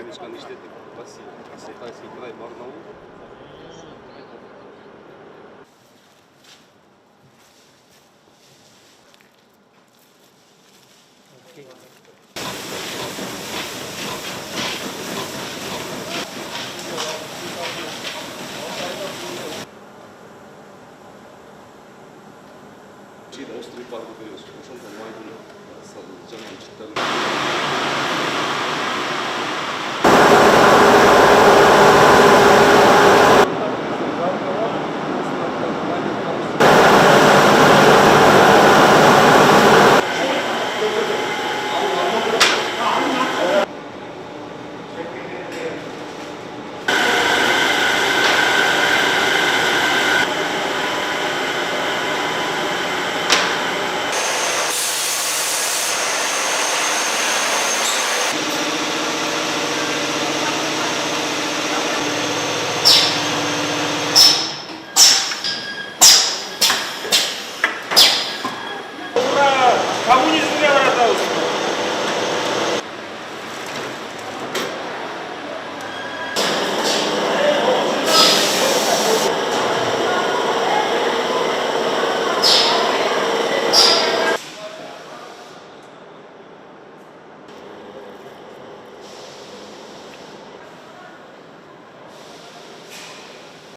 нешто ништете паси, се тајски крај Барнаул. Ostri park koji je skušan po majdu sa džanom čitavi.